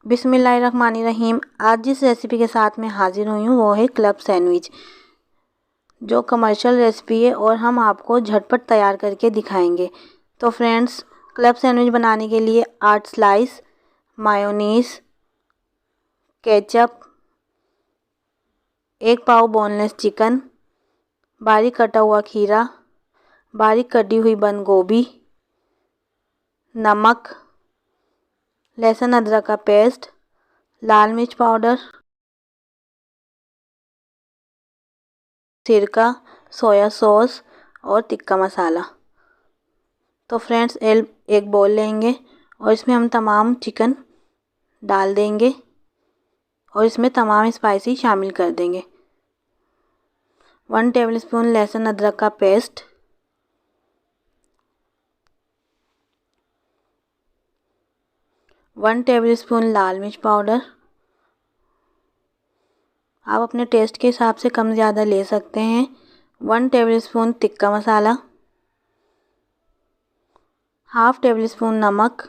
बिस्मिल्लाहिर्रहमानिर्रहीम। आज जिस रेसिपी के साथ मैं हाजिर हुई हूँ वो है क्लब सैंडविच, जो कमर्शियल रेसिपी है और हम आपको झटपट तैयार करके दिखाएंगे। तो फ्रेंड्स, क्लब सैंडविच बनाने के लिए 8 स्लाइस मायोनीज़, केचप, 1 पाव बोनलेस चिकन, बारीक कटा हुआ खीरा, बारीक कटी हुई बंद गोभी, नमक, लहसुन अदरक का पेस्ट, लाल मिर्च पाउडर, सिरका, सोया सॉस और टिक्का मसाला। तो फ्रेंड्स, एक बोल लेंगे और इसमें हम तमाम चिकन डाल देंगे और इसमें तमाम स्पाइसी शामिल कर देंगे। 1 टेबलस्पून लहसुन अदरक का पेस्ट, 1 टेबलस्पून लाल मिर्च पाउडर, आप अपने टेस्ट के हिसाब से कम ज़्यादा ले सकते हैं। 1 tablespoon tikka masala, half tablespoon नमक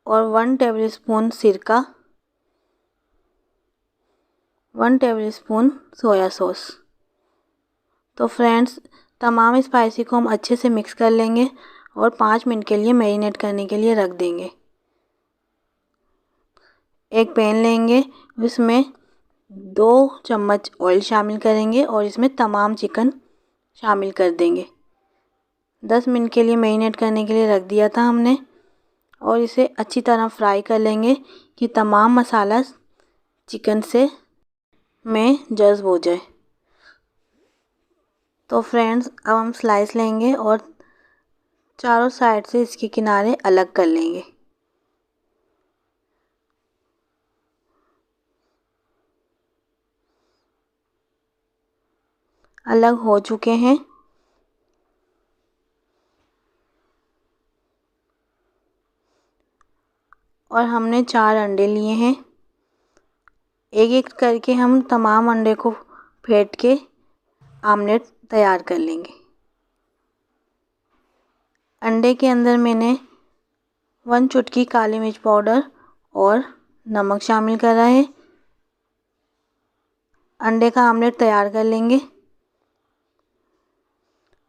और 1 टेबलस्पून सिरका, 1 टेबलस्पून सोया सॉस। तो फ्रेंड्स, तमाम स्पाइसी को हम अच्छे से मिक्स कर लेंगे और 5 मिनट के लिए मैरिनेट करने के लिए रख देंगे। एक पैन लेंगे, उसमें 2 चम्मच ऑयल शामिल करेंगे और इसमें तमाम चिकन शामिल कर देंगे। 10 मिनट के लिए मैरिनेट करने के लिए रख दिया था हमने और इसे अच्छी तरह फ्राई कर लेंगे कि तमाम मसाला चिकन से में जज़्ब हो जाए। तो फ्रेंड्स, अब हम स्लाइस लेंगे और चारों साइड से इसके किनारे अलग कर लेंगे। अलग हो चुके हैं। और हमने 4 अंडे लिए हैं। एक एक करके हम तमाम अंडे को फेंट के आमलेट तैयार कर लेंगे। अंडे के अंदर मैंने 1 चुटकी काली मिर्च पाउडर और नमक शामिल करा है। अंडे का आमलेट तैयार कर लेंगे।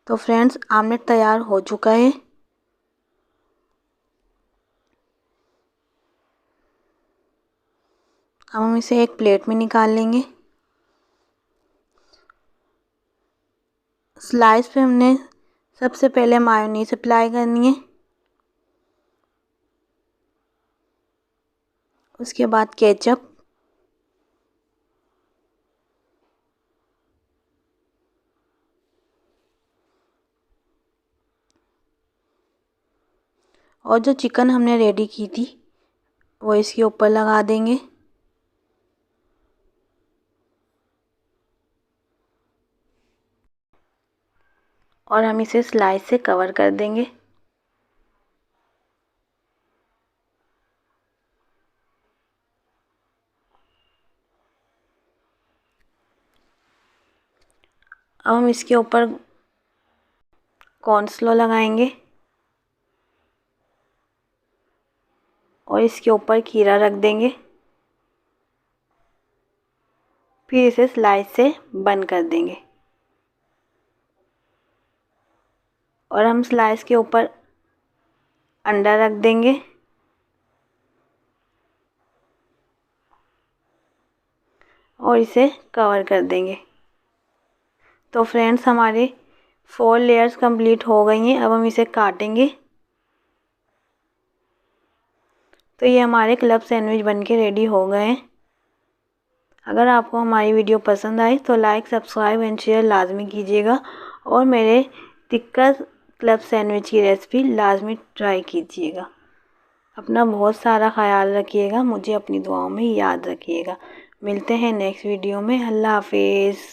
तो फ्रेंड्स, आमलेट तैयार हो चुका है। अब हम इसे एक प्लेट में निकाल लेंगे। स्लाइस पे हमने सबसे पहले मायोनीज़ अप्लाई करनी है, उसके बाद केचप, और जो चिकन हमने रेडी की थी वो इसके ऊपर लगा देंगे। और हम इसे स्लाइस से कवर कर देंगे। अब हम इसके ऊपर कॉर्नस्लो लगाएंगे और इसके ऊपर खीरा रख देंगे। फिर इसे स्लाइस से बंद कर देंगे और हम स्लाइस के ऊपर अंडा रख देंगे और इसे कवर कर देंगे। तो फ्रेंड्स, हमारे 4 लेयर्स कंप्लीट हो गई हैं। अब हम इसे काटेंगे। तो ये हमारे क्लब सैंडविच बनके रेडी हो गए हैं। अगर आपको हमारी वीडियो पसंद आए तो लाइक, सब्सक्राइब एंड शेयर लाजमी कीजिएगा और मेरे टिक्का क्लब सैंडविच की रेसिपी लाजमी ट्राई कीजिएगा। अपना बहुत सारा ख्याल रखिएगा, मुझे अपनी दुआओं में याद रखिएगा। मिलते हैं नेक्स्ट वीडियो में। अल्लाह हाफिज़।